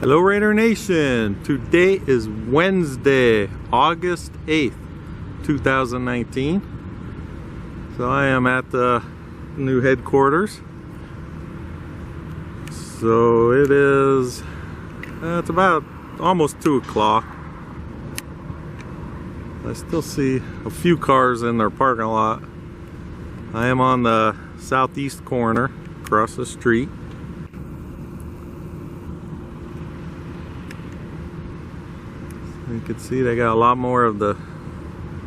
Hello Raider Nation! Today is Wednesday, August 8th, 2019. So I am at the new headquarters. So it is, it's about almost 2 o'clock. I still see a few cars in their parking lot. I am on the southeast corner, across the street. You can see they got a lot more of the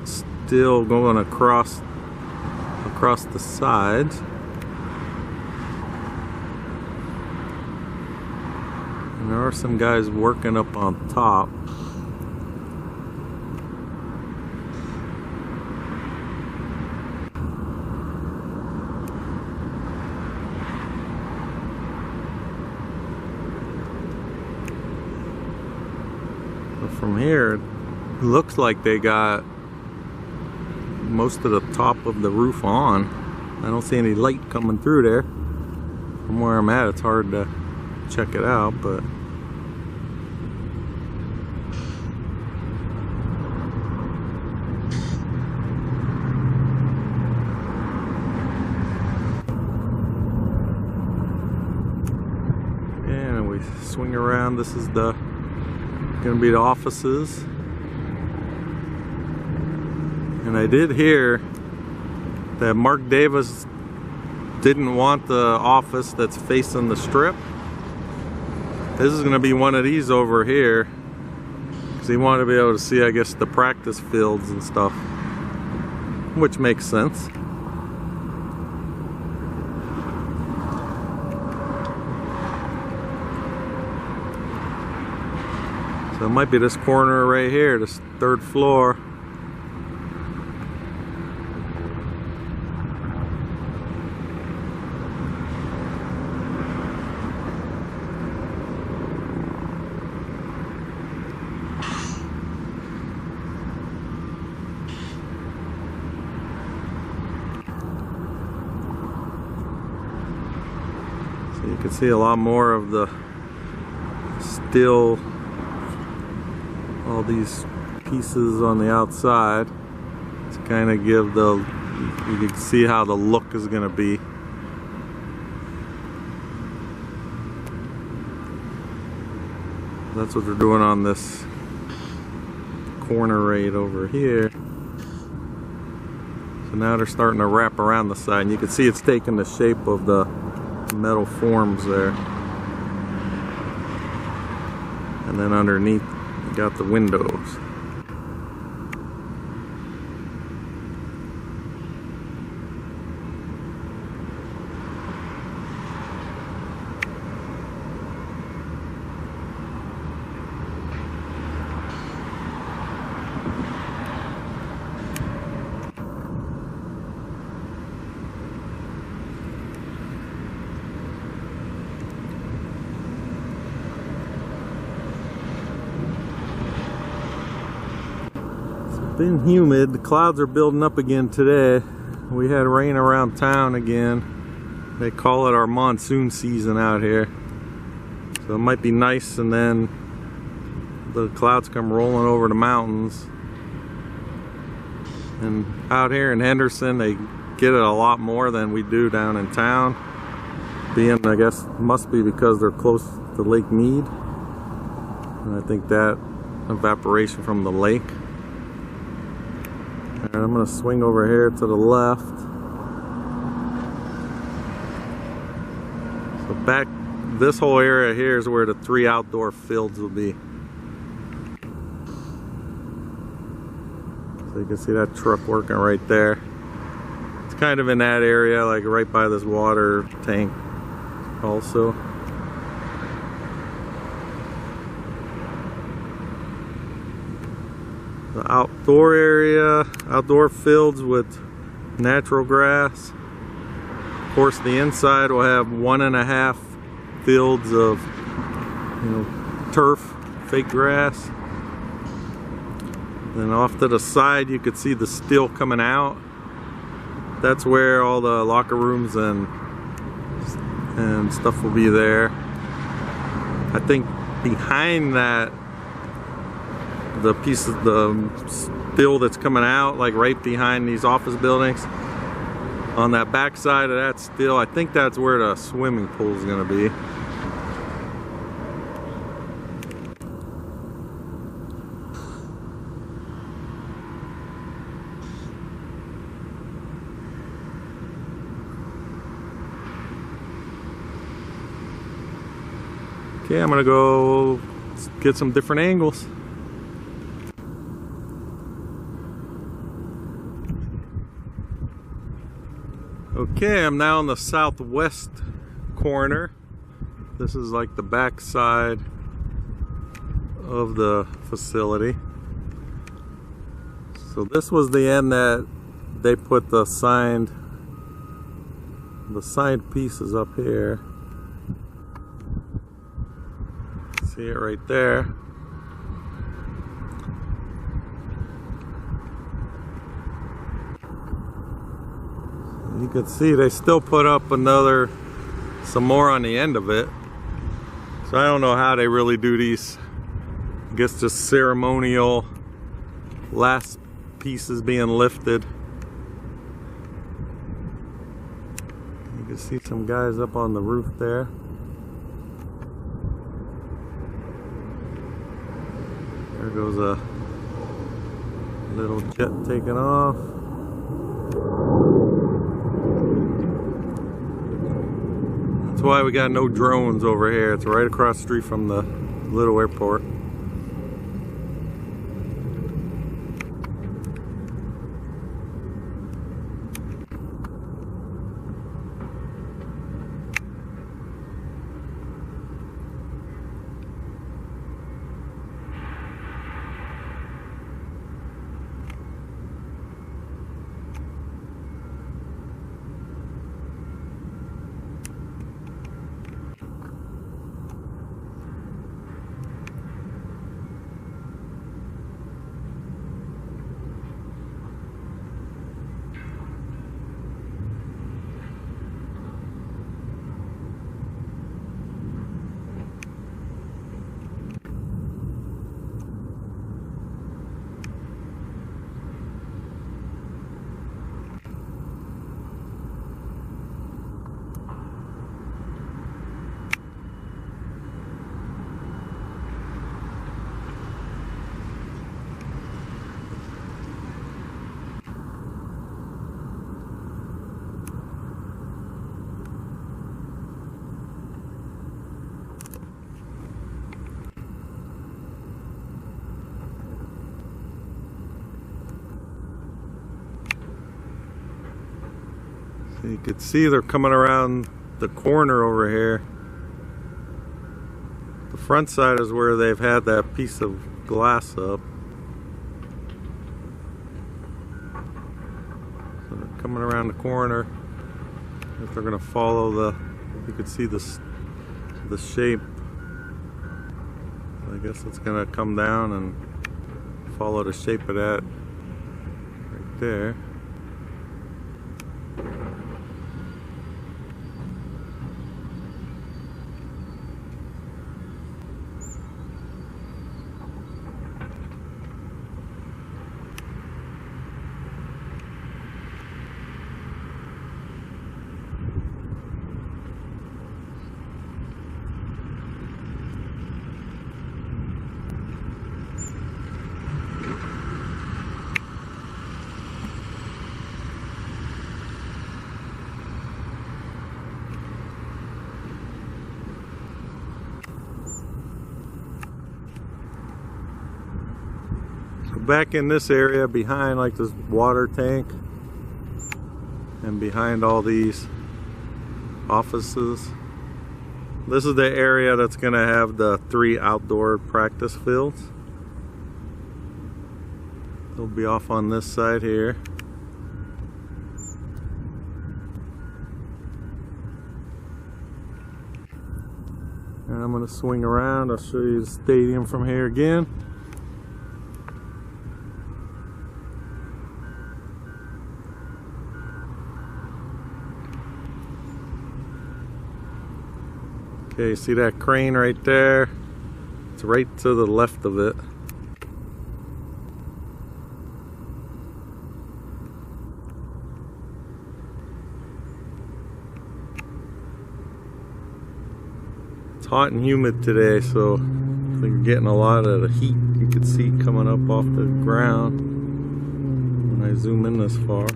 steel going across the sides. And there are some guys working up on top. From here, it looks like they got most of the top of the roof on. I don't see any light coming through there. From where I'm at, it's hard to check it out, but and we swing around. This is gonna be the offices. And I did hear that Mark Davis didn't want the office that's facing the strip. This is gonna be one of these over here, because he wanted to be able to see, I guess, the practice fields and stuff, which makes sense. So it might be this corner right here, this third floor. So you can see a lot more of the steel, all these pieces on the outside to kind of give you can see how the look is going to be. That's what they're doing on this corner right over here. So now they're starting to wrap around the side, and you can see it's taking the shape of the metal forms there. And then underneath got the windows. Been humid. The clouds are building up again today. We had rain around town again. They call it our monsoon season out here. So it might be nice, and then the clouds come rolling over the mountains. And out here in Henderson, they get it a lot more than we do down in town. Being, I guess, must be because they're close to Lake Mead. And I think that evaporation from the lake. And I'm going to swing over here to the left. So back, this whole area here is where the 3 outdoor fields will be. So you can see that truck working right there. It's kind of in that area, like right by this water tank also. The outdoor area, outdoor fields with natural grass. Of course, the inside will have 1.5 fields of, turf, fake grass. Then off to the side, you could see the steel coming out. That's where all the locker rooms and stuff will be there. I think behind that, the piece of the steel that's coming out, like right behind these office buildings, on that back side of that steel, I think that's where the swimming pool is going to be. Okay, I'm gonna go get some different angles. Okay, I'm now on the southwest corner. This is like the back side of the facility. So this was the end that they put the signed pieces up here. See it right there. You can see they still put up some more on the end of it. So I don't know how they really do these. I guess just ceremonial last pieces being lifted. You can see some guys up on the roof there. There goes a little jet taking off. That's why we got no drones over here. It's right across the street from the little airport. So you can see they're coming around the corner over here. The front side is where they've had that piece of glass up. So they're coming around the corner. If they're going to follow you can see the shape. I guess it's going to come down and follow the shape of that right there. Back in this area behind like this water tank and behind all these offices, this is the area that's going to have the 3 outdoor practice fields. They'll be off on this side here. And I'm going to swing around. I'll show you the stadium from here again. Okay, see that crane right there? It's right to the left of it. It's hot and humid today, so I think you're getting a lot of the heat you can see coming up off the ground when I zoom in this far.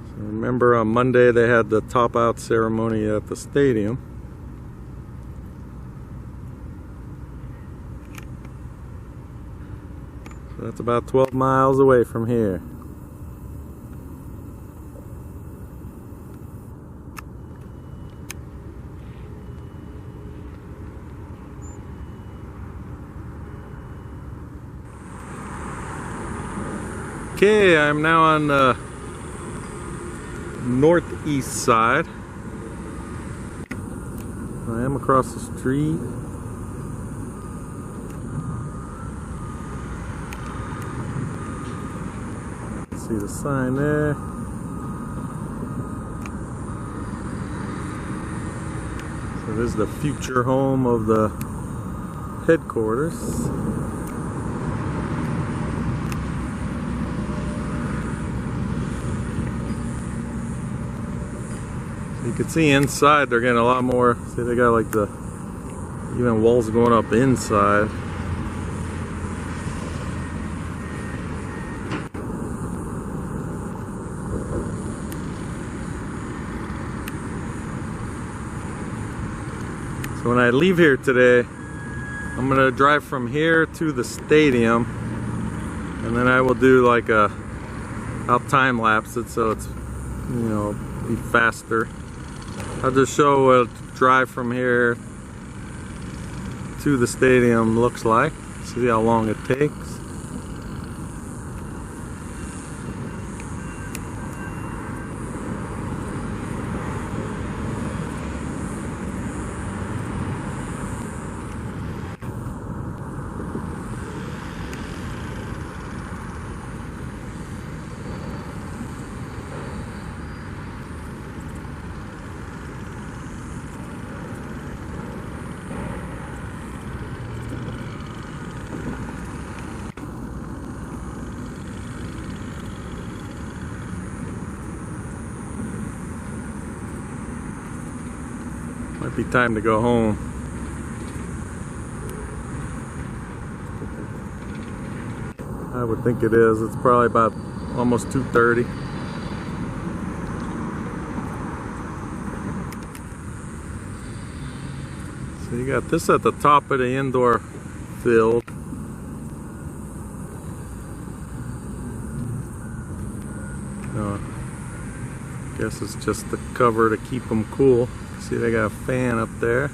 So remember on Monday they had the top out ceremony at the stadium. So that's about 12 miles away from here. Okay, I'm now on the northeast side. I am across the street. See the sign there. So this is the future home of the headquarters. You can see inside they're getting a lot more. See, they got like the even walls going up inside. So when I leave here today, I'm gonna drive from here to the stadium, and then I will do like I'll time lapse it so it's, you know, be faster. I'll just show what a drive from here to the stadium looks like. See how long it takes. Might be time to go home. I would think it is. It's probably about almost 2:30. So you got this at the top of the indoor field. Guess it's just the cover to keep them cool. See, they got a fan up there.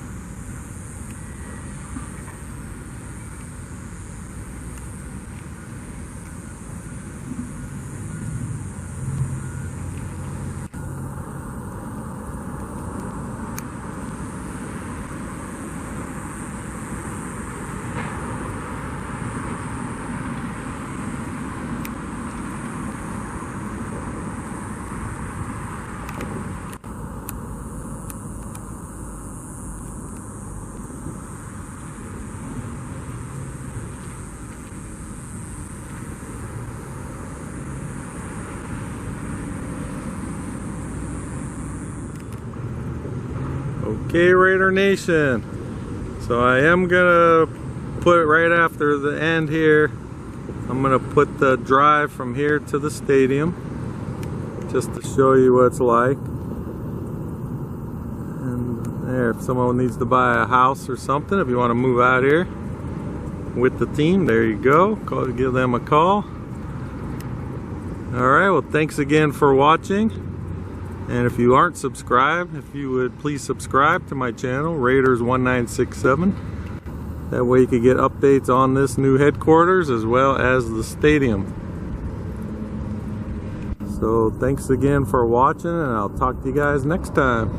Okay, Raider Nation, so I am gonna put it right after the end here. I'm gonna put the drive from here to the stadium just to show you what it's like. And there, if someone needs to buy a house or something, if you want to move out here with the team, there you go. Give them a call. Alright, well, thanks again for watching. And if you aren't subscribed, if you would please subscribe to my channel, Raiders1967. That way you can get updates on this new headquarters as well as the stadium. So thanks again for watching, and I'll talk to you guys next time.